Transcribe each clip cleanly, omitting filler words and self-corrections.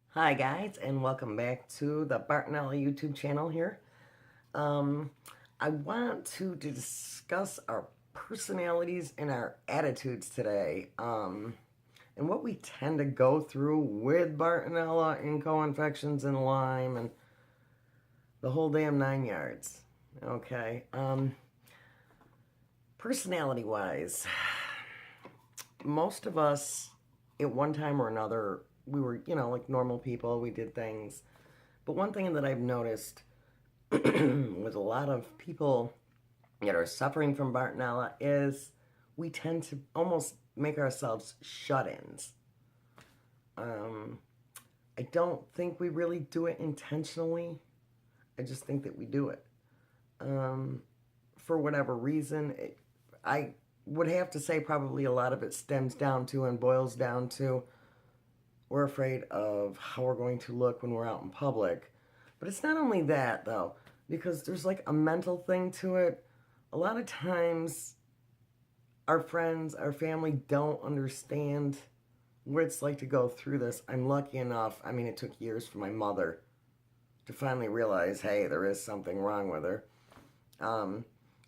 Hi guys, and welcome back to the Bartonella YouTube channel here. Um, I want to discuss our personalities and our attitudes today, and what we tend to go through with Bartonella and co-infections and Lyme and the whole damn 9 yards. Okay, personality-wise, most of us, at one time or another, we were, like normal people. We did things. But one thing that I've noticed with a lot of people that are suffering from Bartonella is we tend to almost make ourselves shut-ins. I don't think we really do it intentionally. I just think that we do it. For whatever reason, I would have to say probably a lot of it stems down to and boils down to we're afraid of how we're going to look when we're out in public. But it's not only that, though, because there's like a mental thing to it. A lot of times, our friends, our family don't understand what it's like to go through this. I'm lucky enough, I mean, it took years for my mother to finally realize, hey, there is something wrong with her.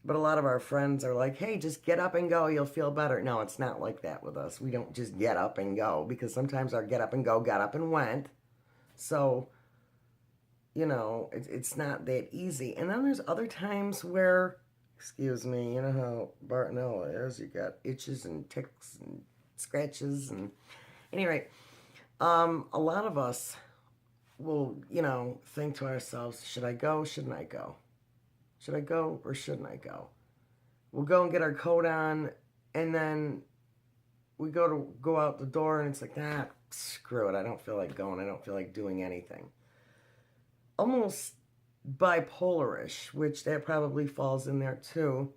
But a lot of our friends are like, hey, just get up and go, you'll feel better. No, it's not like that with us. We don't just get up and go, because sometimes our get up and go got up and went. So, it's not that easy. And then there's other times where, excuse me, you know how Bartonella is. You got itches and ticks and scratches. And anyway, a lot of us will, think to ourselves, should I go? Shouldn't I go? Should I go or shouldn't I go? We'll go and get our coat on, and then we go out the door, and it's like, screw it. I don't feel like going. I don't feel like doing anything. Almost bipolarish, which that probably falls in there too.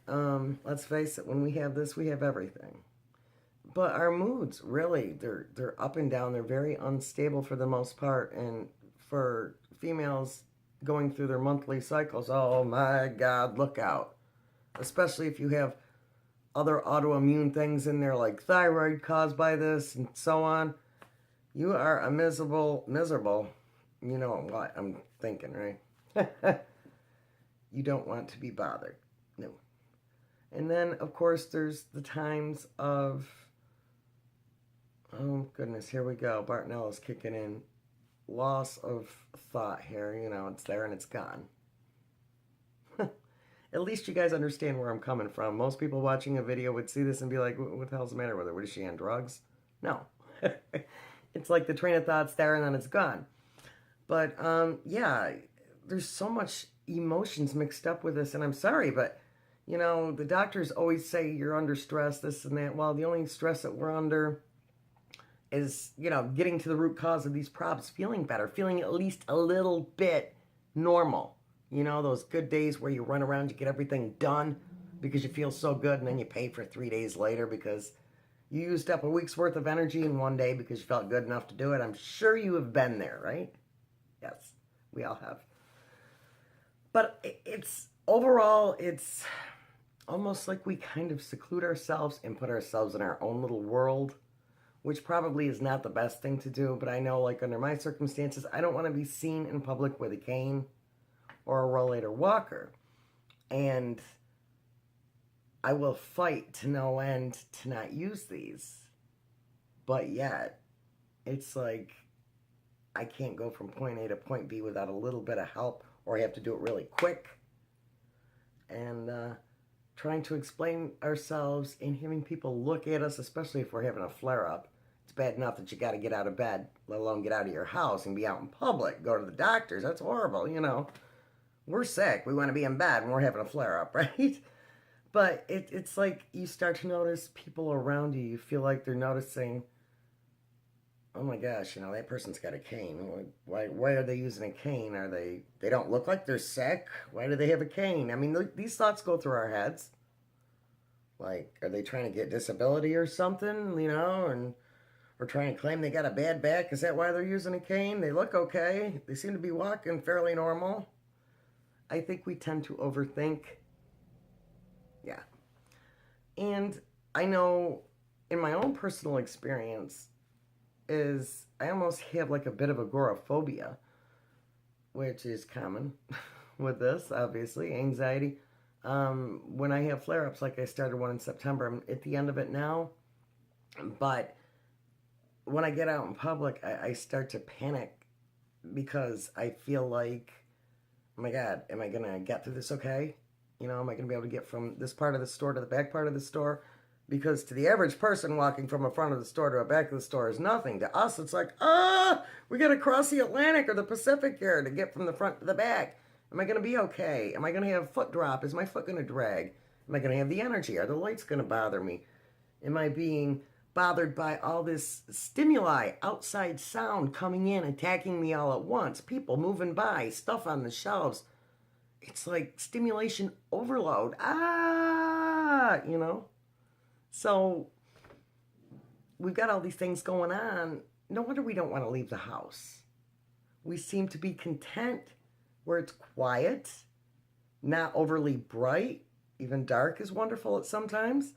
Let's face it, when we have this, we have everything. But our moods, really, they're up and down. They're very unstable for the most part. And for females going through their monthly cycles, oh my God, look out. Especially if you have other autoimmune things in there like thyroid caused by this and so on. You are a miserable, you know what I'm thinking, right? You don't want to be bothered. No. And then, of course, there's the times of, oh goodness, here we go. Bartonella's kicking in. Loss of thought here. It's there and it's gone. At least you guys understand where I'm coming from. Most people watching a video would see this and be like, what the hell's the matter with her? What is she on drugs? No. It's like the train of thought's there and then it's gone. But, yeah, there's so much emotions mixed up with this, and I'm sorry, but, the doctors always say you're under stress, this and that. Well, the only stress that we're under is, getting to the root cause of these problems, feeling better, feeling at least a little bit normal. Those good days where you run around, you get everything done because you feel so good, and then you pay for 3 days later because you used up a week's worth of energy in one day because you felt good enough to do it. I'm sure you have been there, right? Yes, we all have. But overall, it's almost like we kind of seclude ourselves and put ourselves in our own little world, which probably is not the best thing to do. But I know, like, under my circumstances, I don't want to be seen in public with a cane or a rollator walker. And I will fight to no end to not use these. But yet, it's like I can't go from point A to point B without a little bit of help, or I have to do it really quick. And trying to explain ourselves and having people look at us, especially if we're having a flare-up. It's bad enough that you got to get out of bed, let alone get out of your house and be out in public, go to the doctors. That's horrible, We're sick. We want to be in bed when we're having a flare-up, right? But it's like you start to notice people around you. You feel like they're noticing, oh my gosh, that person's got a cane. Why are they using a cane? They don't look like they're sick? Why do they have a cane? I mean, these thoughts go through our heads. Like, are they trying to get disability or something, and we're trying to claim they got a bad back? Is that why they're using a cane? They look okay. They seem to be walking fairly normal. I think we tend to overthink. Yeah. And I know in my own personal experience is I almost have like a bit of agoraphobia, which is common with this, obviously, anxiety. When I have flare-ups, like I started one in September, I'm at the end of it now, but when I get out in public, I start to panic because I feel like, oh my God, am I gonna get through this okay? You know, am I gonna be able to get from this part of the store to the back part of the store? Because to the average person, walking from the front of the store to the back of the store is nothing. To us, it's like, we gotta cross the Atlantic or the Pacific here to get from the front to the back. Am I gonna be okay? Am I gonna have foot drop? Is my foot gonna drag? Am I gonna have the energy? Are the lights gonna bother me? Am I being bothered by all this stimuli, outside sound coming in, attacking me all at once? People moving by, stuff on the shelves. It's like stimulation overload. You know? So we've got all these things going on. No wonder we don't want to leave the house. We seem to be content where it's quiet, not overly bright. Even dark is wonderful at sometimes.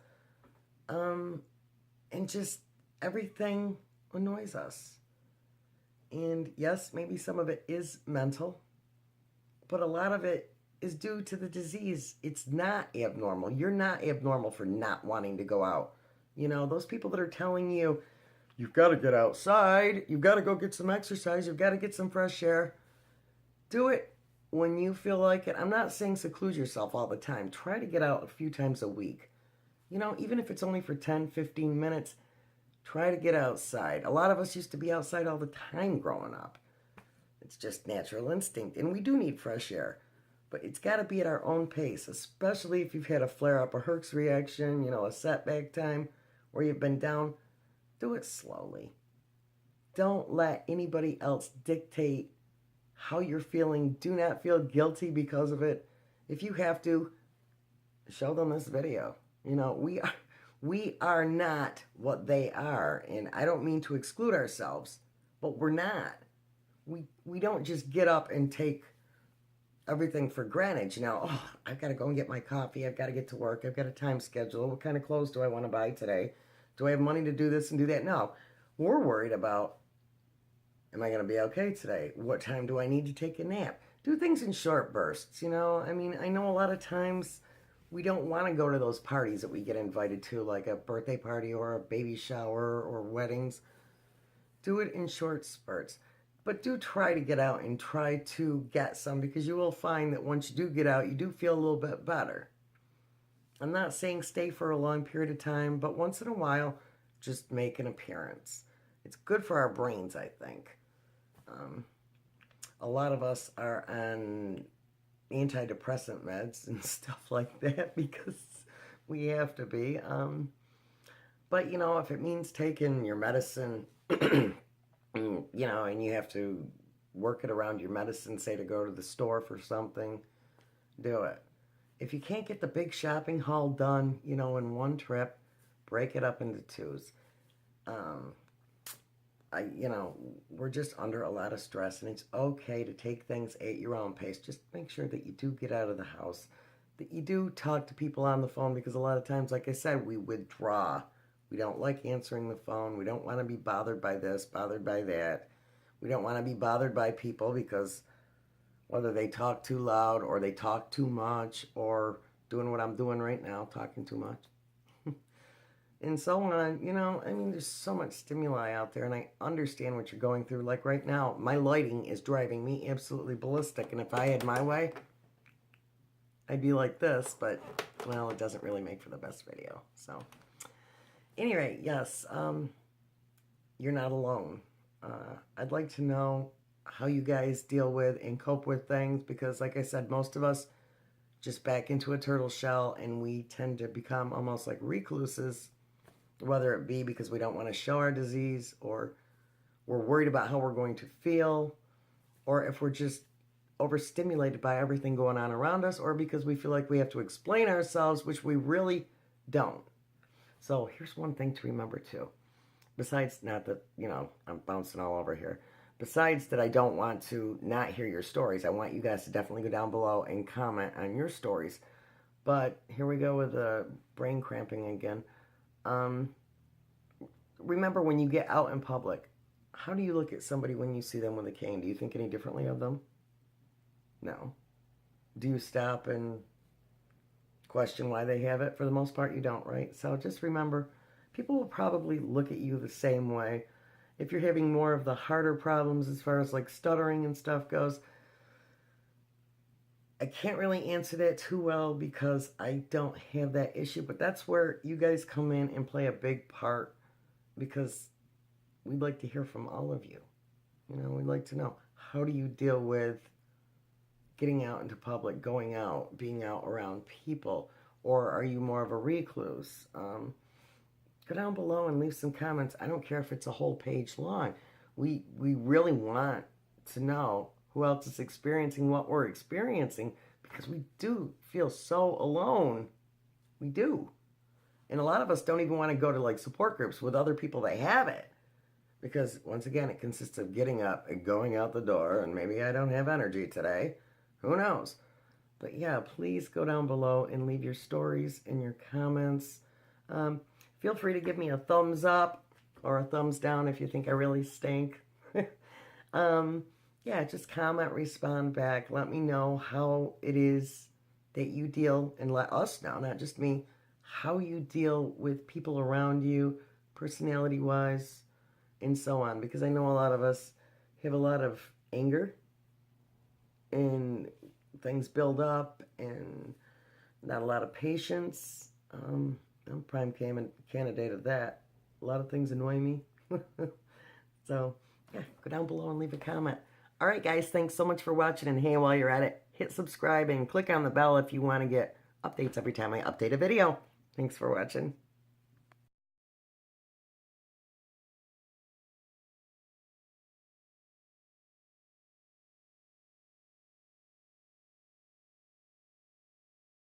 And just everything annoys us. And yes, maybe some of it is mental, but a lot of it is due to the disease. It's not abnormal. You're not abnormal for not wanting to go out. You know, those people that are telling you, you've got to get outside, you've got to go get some exercise, you've got to get some fresh air. Do it when you feel like it. I'm not saying seclude yourself all the time. Try to get out a few times a week. You know, even if it's only for 10, 15 minutes, try to get outside. A lot of us used to be outside all the time growing up. It's just natural instinct, and we do need fresh air. But it's got to be at our own pace, especially if you've had a flare-up, a Herx reaction, you know, a setback time where you've been down. Do it slowly. Don't let anybody else dictate how you're feeling. Do not feel guilty because of it. If you have to, show them this video. You know, we are not what they are, and I don't mean to exclude ourselves, but we're not. We don't just get up and take everything for granted. You know, I've got to go and get my coffee. I've got to get to work. I've got a time schedule. What kind of clothes do I want to buy today? Do I have money to do this and do that? No, we're worried about, am I going to be okay today? What time do I need to take a nap? Do things in short bursts, you know? I mean, I know a lot of times we don't want to go to those parties that we get invited to, like a birthday party or a baby shower or weddings. Do it in short spurts. But do try to get out and try to get some, because you will find that once you do get out, you do feel a little bit better. I'm not saying stay for a long period of time, but once in a while, just make an appearance. It's good for our brains, I think. A lot of us are on antidepressant meds and stuff like that because we have to be. But, you know, if it means taking your medicine, you know, and you have to work it around your medicine, say to go to the store for something, do it. If you can't get the big shopping haul done, you know, in one trip, break it up into twos. You know, we're just under a lot of stress, and it's okay to take things at your own pace. Just make sure that you do get out of the house, that you do talk to people on the phone, because a lot of times, like I said, we withdraw. We don't like answering the phone. We don't want to be bothered by this, bothered by that. We don't want to be bothered by people because whether they talk too loud or they talk too much or doing what I'm doing right now, talking too much. And so on, you know, I mean, there's so much stimuli out there, and I understand what you're going through. Like right now, my lighting is driving me absolutely ballistic, and if I had my way, I'd be like this, but, well, it doesn't really make for the best video. So, anyway, yes, you're not alone. I'd like to know how you guys deal with and cope with things, because, like I said, most of us just back into a turtle shell, and we tend to become almost like recluses, whether it be because we don't want to show our disease, or we're worried about how we're going to feel, or if we're just overstimulated by everything going on around us, or because we feel like we have to explain ourselves, which we really don't. So here's one thing to remember too. Besides, not that, you know, I'm bouncing all over here. Besides that, I don't want to not hear your stories. I want you guys to definitely go down below and comment on your stories. But here we go with brain cramping again. Um, Remember, when you get out in public, how do you look at somebody when you see them with a cane? Do you think any differently of them? No. Do you stop and question why they have it? For the most part, you don't, right? So just remember, people will probably look at you the same way. If you're having more of the harder problems as far as like stuttering and stuff goes, I can't really answer that too well because I don't have that issue, but that's where you guys come in and play a big part because we'd like to hear from all of you. You know, we'd like to know, how do you deal with getting out into public, going out, being out around people, or are you more of a recluse? Go down below and leave some comments. I don't care if it's a whole page long. We really want to know who else is experiencing what we're experiencing because we do feel so alone. We do. And a lot of us don't even want to go to like support groups with other people that have it. Because once again, it consists of getting up and going out the door, and maybe I don't have energy today. Who knows? But yeah, please go down below and leave your stories and your comments. Feel free to give me a thumbs up or a thumbs down if you think I really stink. Yeah, just comment, respond back. Let me know how it is that you deal, and let us know, not just me, how you deal with people around you, personality-wise, and so on. Because I know a lot of us have a lot of anger, and things build up, and not a lot of patience. I'm a prime candidate of that. A lot of things annoy me. So, yeah, go down below and leave a comment. All right, guys, thanks so much for watching. And hey, while you're at it, hit subscribe and click on the bell if you want to get updates every time I update a video. Thanks for watching.